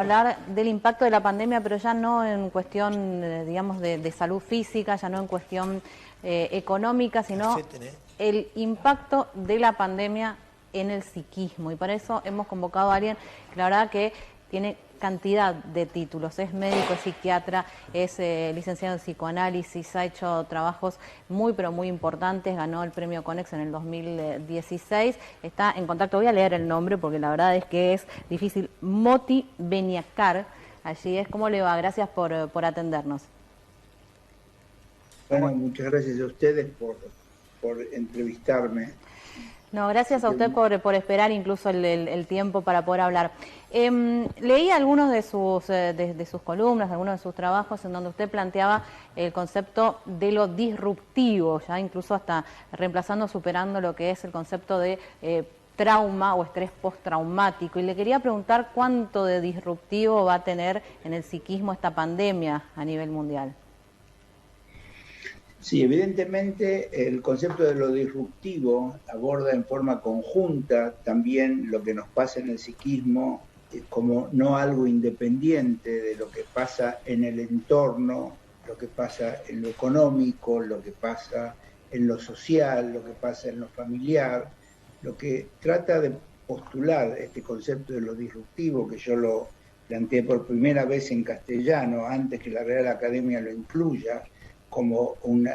Hablar del impacto de la pandemia, pero ya no en cuestión, digamos, de salud física, ya no en cuestión económica, sino el impacto de la pandemia en el psiquismo. Y para eso hemos convocado a alguien que la verdad que tiene cantidad de títulos, es médico, es psiquiatra, es licenciado en psicoanálisis, ha hecho trabajos muy pero muy importantes, ganó el premio Conex en el 2016, está en contacto, voy a leer el nombre porque la verdad es que es difícil, Moti Beniacar, allí es. ¿Cómo le va? Gracias por atendernos. Bueno, muchas gracias a ustedes por entrevistarme. No, gracias a usted por esperar incluso el tiempo para poder hablar. Leí algunos de sus columnas, algunos de sus trabajos en donde usted planteaba el concepto de lo disruptivo, ya incluso hasta reemplazando, superando lo que es el concepto de trauma o estrés postraumático. Y le quería preguntar cuánto de disruptivo va a tener en el psiquismo esta pandemia a nivel mundial. Sí, evidentemente el concepto de lo disruptivo aborda en forma conjunta también lo que nos pasa en el psiquismo como no algo independiente de lo que pasa en el entorno, lo que pasa en lo económico, lo que pasa en lo social, lo que pasa en lo familiar. Lo que trata de postular este concepto de lo disruptivo, que yo lo planteé por primera vez en castellano, antes que la Real Academia lo incluya, como un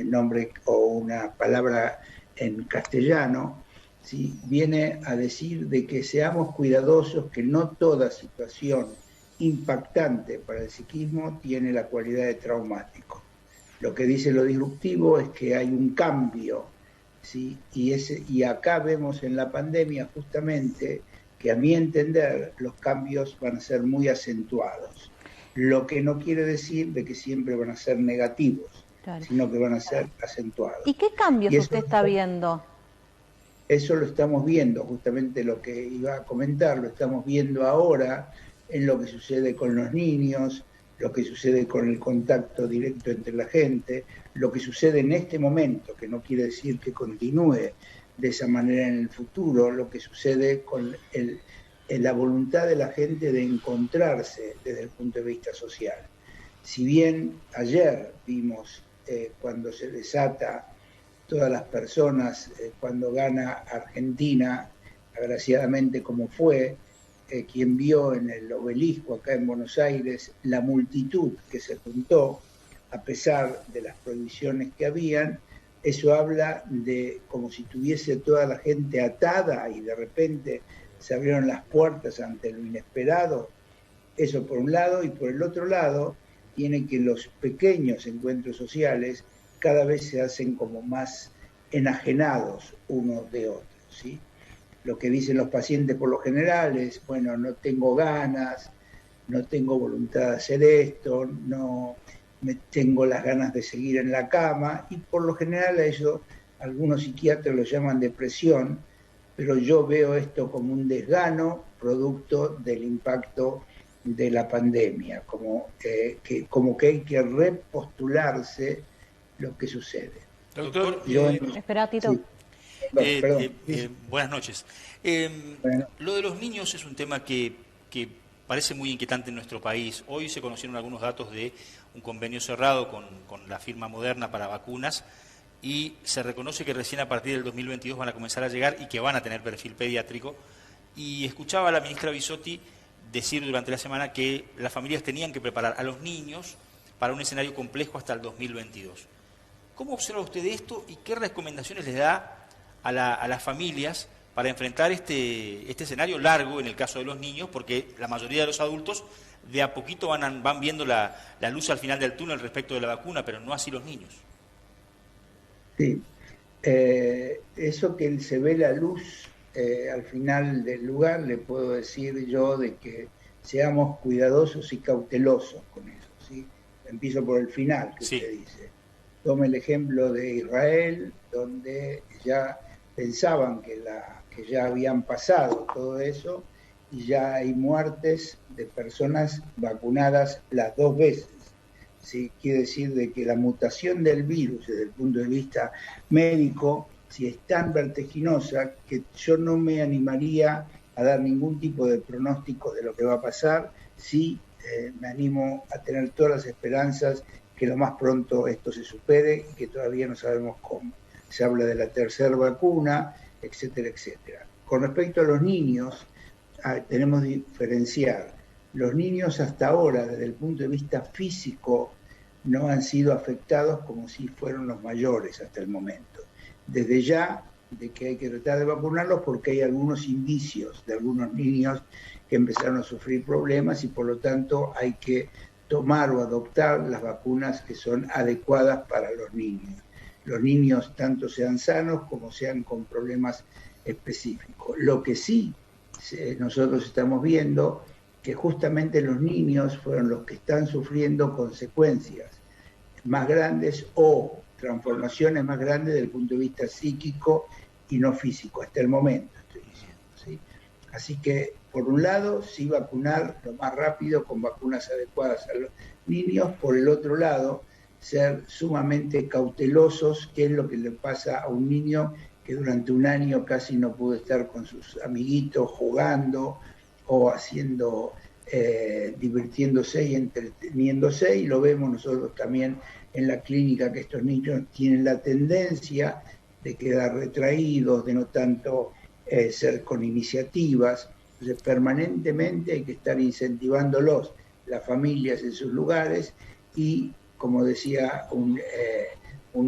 nombre o una palabra en castellano, ¿sí? Viene a decir de que seamos cuidadosos, que no toda situación impactante para el psiquismo tiene la cualidad de traumático. Lo que dice lo disruptivo es que hay un cambio, ¿sí? Y acá vemos en la pandemia justamente que a mi entender los cambios van a ser muy acentuados, lo que no quiere decir de que siempre van a ser negativos, claro, sino que van a ser acentuados. ¿Y qué cambios usted está viendo? Eso lo estamos viendo, justamente lo que iba a comentar, lo estamos viendo ahora en lo que sucede con los niños, lo que sucede con el contacto directo entre la gente, lo que sucede en este momento, que no quiere decir que continúe de esa manera en el futuro, lo que sucede con la voluntad de la gente de encontrarse desde el punto de vista social. Si bien ayer vimos cuando se desata todas las personas, cuando gana Argentina, agraciadamente como fue, quien vio en el obelisco acá en Buenos Aires la multitud que se juntó, a pesar de las prohibiciones que habían, eso habla de como si tuviese toda la gente atada y de repente se abrieron las puertas ante lo inesperado. Eso por un lado, y por el otro lado tiene que los pequeños encuentros sociales cada vez se hacen como más enajenados unos de otros, ¿sí? Lo que dicen los pacientes por lo general es, bueno, no tengo ganas, no tengo voluntad de hacer esto, no me tengo las ganas de seguir en la cama, y por lo general a eso algunos psiquiatras lo llaman depresión, pero yo veo esto como un desgano producto del impacto de la pandemia, como que hay que repostularse lo que sucede. Doctor, espera, Tito. Sí. Perdón. Buenas noches. Bueno. Lo de los niños es un tema que parece muy inquietante en nuestro país. Hoy se conocieron algunos datos de un convenio cerrado con la firma Moderna para vacunas y se reconoce que recién a partir del 2022 van a comenzar a llegar y que van a tener perfil pediátrico. Y escuchaba a la ministra Bisotti decir durante la semana que las familias tenían que preparar a los niños para un escenario complejo hasta el 2022. ¿Cómo observa usted esto y qué recomendaciones les da a las familias para enfrentar este escenario largo en el caso de los niños? Porque la mayoría de los adultos de a poquito van viendo la luz al final del túnel respecto de la vacuna, pero no así los niños. Sí, eso que se ve la luz al final del lugar, le puedo decir yo de que seamos cuidadosos y cautelosos con eso, ¿sí? Empiezo por el final, que usted dice. Tome el ejemplo de Israel, donde ya pensaban que ya habían pasado todo eso y ya hay muertes de personas vacunadas las 2 veces. ¿Sí? Quiere decir de que la mutación del virus desde el punto de vista médico, si es tan vertiginosa, que yo no me animaría a dar ningún tipo de pronóstico de lo que va a pasar. Sí, me animo a tener todas las esperanzas que lo más pronto esto se supere y que todavía no sabemos cómo. Se habla de la tercera vacuna, etcétera, etcétera. Con respecto a los niños, tenemos que diferenciar. Los niños hasta ahora, desde el punto de vista físico, no han sido afectados como si fueron los mayores hasta el momento. Desde ya, de que hay que tratar de vacunarlos porque hay algunos indicios de algunos niños que empezaron a sufrir problemas y por lo tanto hay que tomar o adoptar las vacunas que son adecuadas para los niños. Los niños tanto sean sanos como sean con problemas específicos. Lo que sí nosotros estamos viendo que justamente los niños fueron los que están sufriendo consecuencias más grandes o transformaciones más grandes desde el punto de vista psíquico y no físico, hasta el momento estoy diciendo, ¿sí? Así que, por un lado, sí vacunar lo más rápido con vacunas adecuadas a los niños, por el otro lado, ser sumamente cautelosos, que es lo que le pasa a un niño que durante un año casi no pudo estar con sus amiguitos jugando o haciendo, divirtiéndose y entreteniéndose, y lo vemos nosotros también en la clínica, que estos niños tienen la tendencia de quedar retraídos, de no tanto ser con iniciativas. Entonces, permanentemente hay que estar incentivándolos, las familias en sus lugares, y como decía un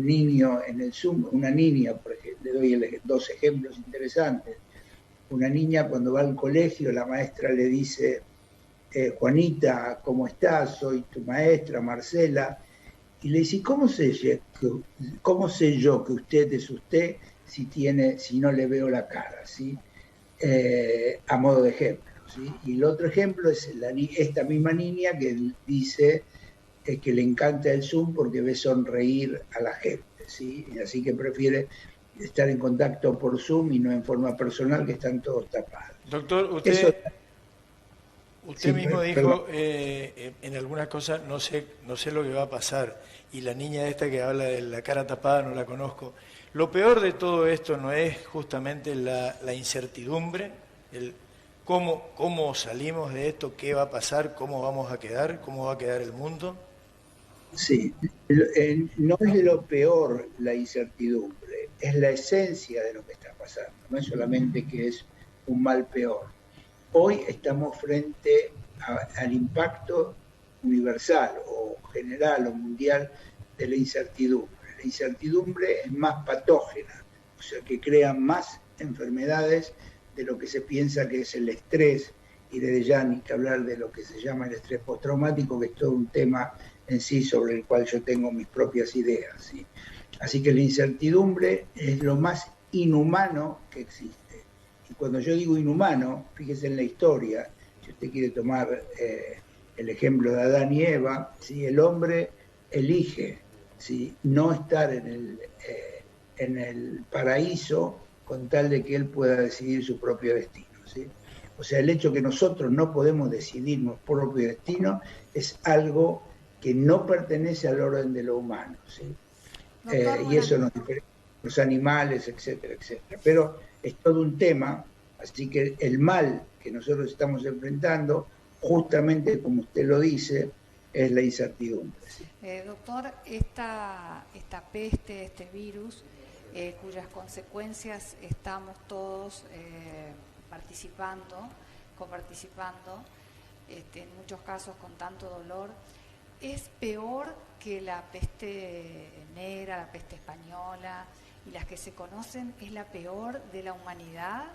niño en el Zoom, una niña, por ejemplo, le doy dos ejemplos interesantes. Una niña cuando va al colegio, la maestra le dice, Juanita, ¿cómo estás? Soy tu maestra, Marcela. Y le dice, ¿cómo sé yo que usted es usted si no le veo la cara? ¿Sí? A modo de ejemplo. ¿Sí? Y el otro ejemplo es esta misma niña que dice que le encanta el Zoom porque ve sonreír a la gente, ¿sí? Y así que prefiere estar en contacto por Zoom y no en forma personal, que están todos tapados. Doctor, usted sí, mismo dijo en algunas cosas, no sé lo que va a pasar, y la niña esta que habla de la cara tapada no la conozco. Lo peor de todo esto no es justamente la incertidumbre, el cómo salimos de esto, qué va a pasar, cómo vamos a quedar, cómo va a quedar el mundo. Sí, no es lo peor la incertidumbre, es la esencia de lo que está pasando, no es solamente que es un mal peor. Hoy estamos frente al impacto universal o general o mundial de la incertidumbre. La incertidumbre es más patógena, o sea que crea más enfermedades de lo que se piensa que es el estrés, y desde ya ni que hablar de lo que se llama el estrés postraumático, que es todo un tema en sí sobre el cual yo tengo mis propias ideas, ¿sí? Así que la incertidumbre es lo más inhumano que existe. Y cuando yo digo inhumano, fíjese en la historia, si usted quiere tomar el ejemplo de Adán y Eva, ¿sí? El hombre elige, ¿sí?, no estar en el paraíso con tal de que él pueda decidir su propio destino, ¿sí? O sea, el hecho que nosotros no podemos decidir nuestro propio destino es algo que no pertenece al orden de lo humano, ¿sí? Y eso nos diferencia de los animales, etcétera, etcétera. Pero es todo un tema, así que el mal que nosotros estamos enfrentando, justamente como usted lo dice, es la incertidumbre, ¿sí? Doctor, esta peste, este virus, cuyas consecuencias estamos todos coparticipando, en muchos casos con tanto dolor, ¿es peor que la peste negra, la peste española y las que se conocen? ¿Es la peor de la humanidad?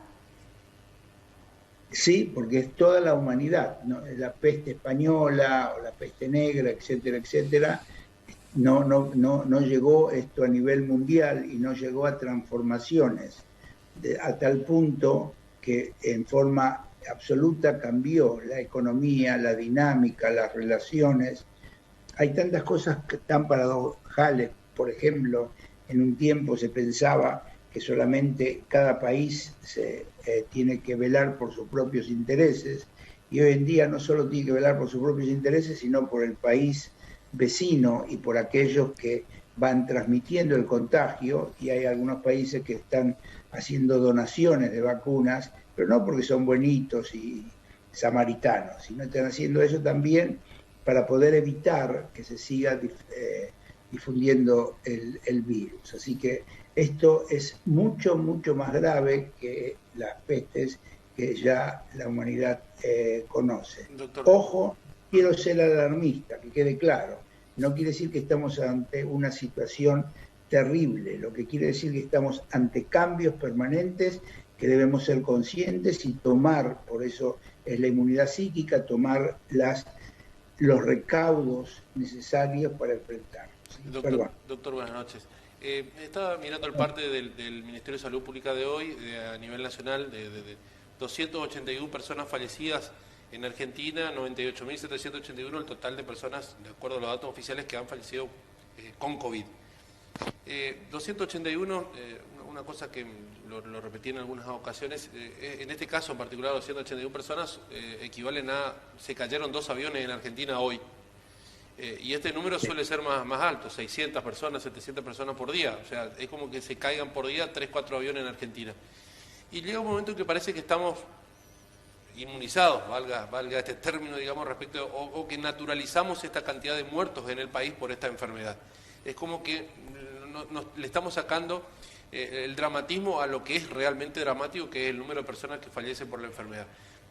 Sí, porque es toda la humanidad, ¿no? La peste española o la peste negra, etcétera, etcétera, no llegó esto a nivel mundial y no llegó a transformaciones a tal punto que en forma absoluta cambió la economía, la dinámica, las relaciones. Hay tantas cosas tan paradojales. Por ejemplo, en un tiempo se pensaba que solamente cada país tiene que velar por sus propios intereses, y hoy en día no solo tiene que velar por sus propios intereses, sino por el país vecino y por aquellos que van transmitiendo el contagio, y hay algunos países que están haciendo donaciones de vacunas pero no porque son buenitos y samaritanos, sino están haciendo eso también para poder evitar que se siga difundiendo el virus. Así que esto es mucho, mucho más grave que las pestes que ya la humanidad conoce. Doctor. Ojo, quiero ser alarmista, que quede claro. No quiere decir que estamos ante una situación terrible, lo que quiere decir que estamos ante cambios permanentes que debemos ser conscientes y tomar, por eso es la inmunidad psíquica, tomar los recaudos necesarios para enfrentarnos. Doctor, buenas noches. Estaba mirando el parte del Ministerio de Salud Pública de hoy, a nivel nacional, de 281 personas fallecidas en Argentina, 98.781 el total de personas, de acuerdo a los datos oficiales, que han fallecido con COVID. 281, una cosa que lo repetí en algunas ocasiones, en este caso en particular 281 personas equivalen a, se cayeron 2 aviones en Argentina hoy, y este número suele ser más alto, 600 personas, 700 personas por día, o sea, es como que se caigan por día 3, 4 aviones en Argentina. Y llega un momento en que parece que estamos inmunizados, valga este término, digamos, respecto, o que naturalizamos esta cantidad de muertos en el país por esta enfermedad. Es como que le estamos sacando el dramatismo a lo que es realmente dramático, que es el número de personas que fallecen por la enfermedad,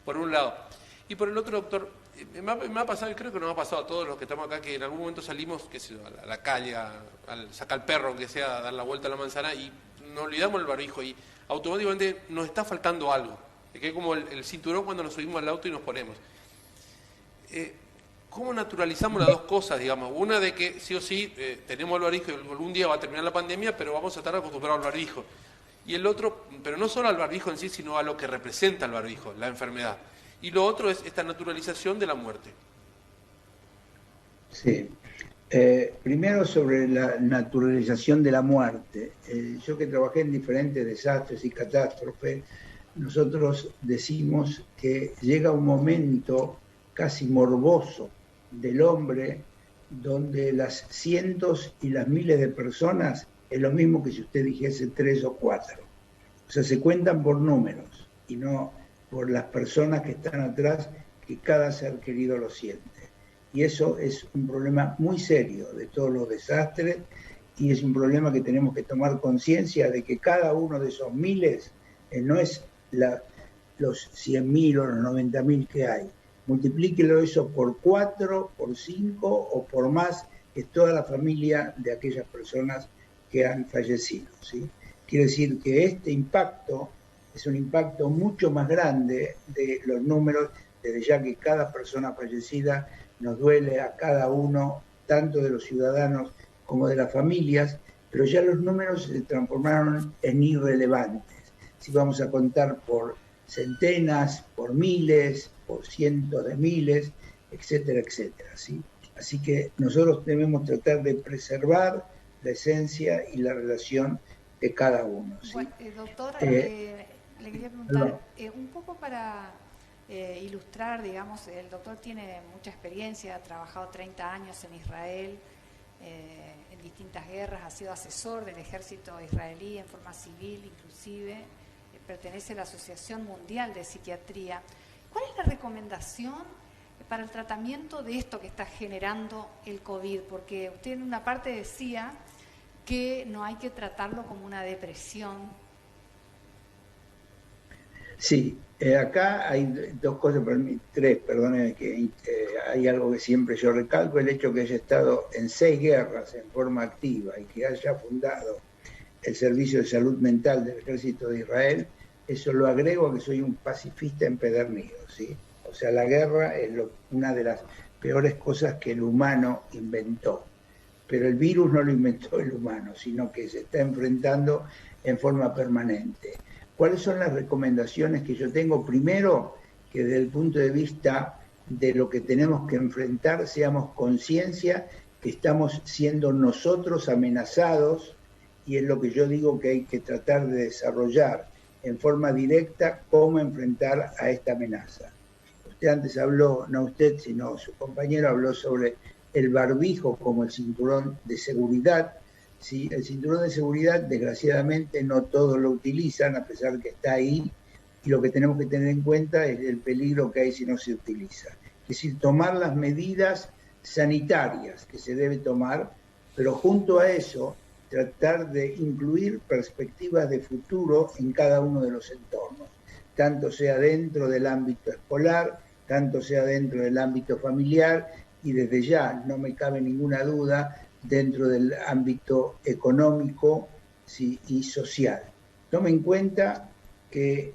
por un lado. Y por el otro, doctor, me ha pasado, y creo que nos ha pasado a todos los que estamos acá, que en algún momento salimos a la calle, a sacar al perro, que sea, a dar la vuelta a la manzana, y nos olvidamos el barbijo, y automáticamente nos está faltando algo, que es como el cinturón cuando nos subimos al auto y nos ponemos. ¿Cómo naturalizamos las dos cosas, digamos? Una de que sí o sí tenemos el barbijo y algún día va a terminar la pandemia, pero vamos a estar acostumbrados al barbijo. Y el otro, pero no solo al barbijo en sí, sino a lo que representa el barbijo, la enfermedad. Y lo otro es esta naturalización de la muerte. Sí. Primero sobre la naturalización de la muerte. Yo que trabajé en diferentes desastres y catástrofes, nosotros decimos que llega un momento casi morboso del hombre donde las cientos y las miles de personas es lo mismo que si usted dijese 3 o 4. O sea, se cuentan por números y no por las personas que están atrás, que cada ser querido lo siente. Y eso es un problema muy serio de todos los desastres, y es un problema que tenemos que tomar conciencia de que cada uno de esos miles no es los 100.000 o los 90.000 que hay. Multiplíquelo eso por 4, por 5 o por más, que es toda la familia de aquellas personas que han fallecido, ¿sí? Quiere decir que este impacto es un impacto mucho más grande de los números, desde ya que cada persona fallecida nos duele a cada uno, tanto de los ciudadanos como de las familias, pero ya los números se transformaron en irrelevantes. Si vamos a contar por centenas, por miles, por cientos de miles, etcétera, etcétera, ¿sí? Así que nosotros debemos tratar de preservar la esencia y la relación de cada uno, ¿sí? Bueno, doctor, le quería preguntar, un poco para ilustrar, digamos, el doctor tiene mucha experiencia, ha trabajado 30 años en Israel, en distintas guerras, ha sido asesor del ejército israelí en forma civil, inclusive, pertenece a la Asociación Mundial de Psiquiatría. ¿Cuál es la recomendación para el tratamiento de esto que está generando el COVID? Porque usted en una parte decía que no hay que tratarlo como una depresión. Sí, acá hay dos cosas, tres, perdónenme, que hay algo que siempre yo recalco, el hecho que haya estado en 6 guerras en forma activa y que haya fundado el Servicio de Salud Mental del Ejército de Israel, eso lo agrego a que soy un pacifista empedernido, ¿sí? O sea, la guerra es una de las peores cosas que el humano inventó, pero el virus no lo inventó el humano, sino que se está enfrentando en forma permanente. ¿Cuáles son las recomendaciones que yo tengo? Primero, que desde el punto de vista de lo que tenemos que enfrentar, seamos conciencia que estamos siendo nosotros amenazados, y es lo que yo digo que hay que tratar de desarrollar en forma directa cómo enfrentar a esta amenaza. Usted antes habló, no usted, sino su compañero habló sobre el barbijo como el cinturón de seguridad. Sí, el cinturón de seguridad, desgraciadamente, no todos lo utilizan, a pesar que está ahí, y lo que tenemos que tener en cuenta es el peligro que hay si no se utiliza. Es decir, tomar las medidas sanitarias que se debe tomar, pero junto a eso tratar de incluir perspectivas de futuro en cada uno de los entornos, tanto sea dentro del ámbito escolar, tanto sea dentro del ámbito familiar y desde ya, no me cabe ninguna duda, dentro del ámbito económico y social. Tome en cuenta que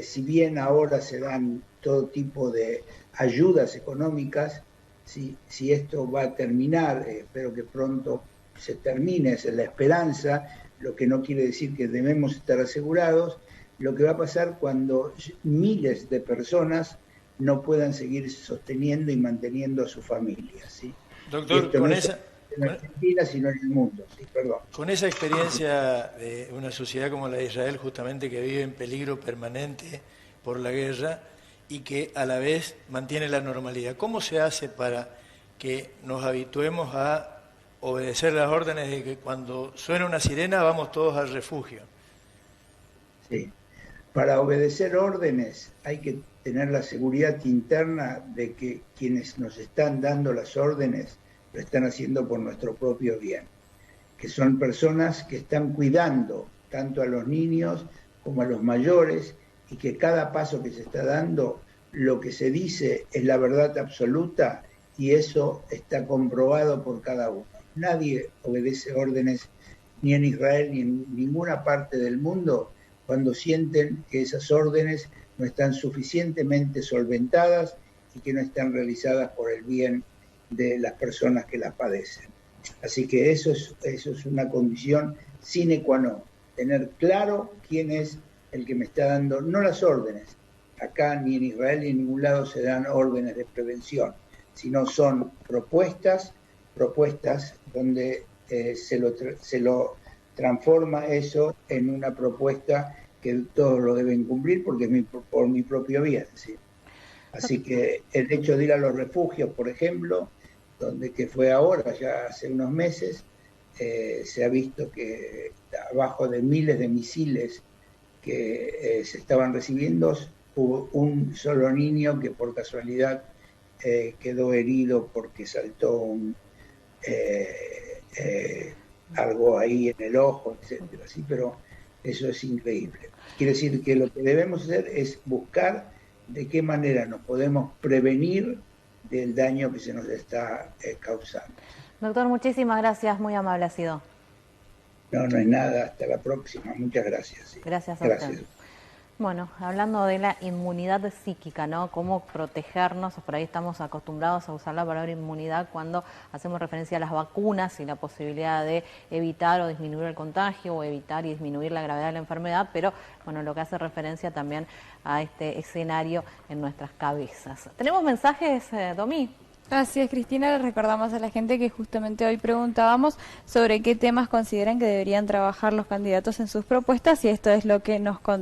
si bien ahora se dan todo tipo de ayudas económicas, si esto va a terminar, espero que pronto se termine, esa es la esperanza, lo que no quiere decir que debemos estar asegurados, lo que va a pasar cuando miles de personas no puedan seguir sosteniendo y manteniendo a su familia, ¿sí? Doctor, con esa... en Argentina, sino en el mundo, sí, perdón. Con esa experiencia de una sociedad como la de Israel, justamente que vive en peligro permanente por la guerra y que a la vez mantiene la normalidad, ¿cómo se hace para que nos habituemos a obedecer las órdenes de que cuando suena una sirena vamos todos al refugio? Sí, para obedecer órdenes hay que tener la seguridad interna de que quienes nos están dando las órdenes lo están haciendo por nuestro propio bien, que son personas que están cuidando tanto a los niños como a los mayores y que cada paso que se está dando, lo que se dice es la verdad absoluta y eso está comprobado por cada uno. Nadie obedece órdenes ni en Israel ni en ninguna parte del mundo cuando sienten que esas órdenes no están suficientemente solventadas y que no están realizadas por el bien de las personas que las padecen. Así que eso es una condición sine qua non, tener claro quién es el que me está dando, no las órdenes, acá ni en Israel ni en ningún lado se dan órdenes de prevención, sino son propuestas donde se lo transforma eso en una propuesta que todos lo deben cumplir porque es por mi propio bien, ¿sí? Así que el hecho de ir a los refugios, por ejemplo, que fue ahora, ya hace unos meses, se ha visto que abajo de miles de misiles que se estaban recibiendo, hubo un solo niño que por casualidad quedó herido porque saltó algo ahí en el ojo, etcétera, ¿sí? Pero eso es increíble. Quiere decir que lo que debemos hacer es buscar de qué manera nos podemos prevenir del daño que se nos está causando. Doctor, muchísimas gracias, muy amable ha sido. No, no es nada, hasta la próxima, muchas gracias. Sí. Gracias a usted. Bueno, hablando de la inmunidad psíquica, ¿no? Cómo protegernos, por ahí estamos acostumbrados a usar la palabra inmunidad cuando hacemos referencia a las vacunas y la posibilidad de evitar o disminuir el contagio o evitar y disminuir la gravedad de la enfermedad, pero bueno, lo que hace referencia también a este escenario en nuestras cabezas. ¿Tenemos mensajes, Domi? Así es, Cristina, le recordamos a la gente que justamente hoy preguntábamos sobre qué temas consideran que deberían trabajar los candidatos en sus propuestas y esto es lo que nos contó.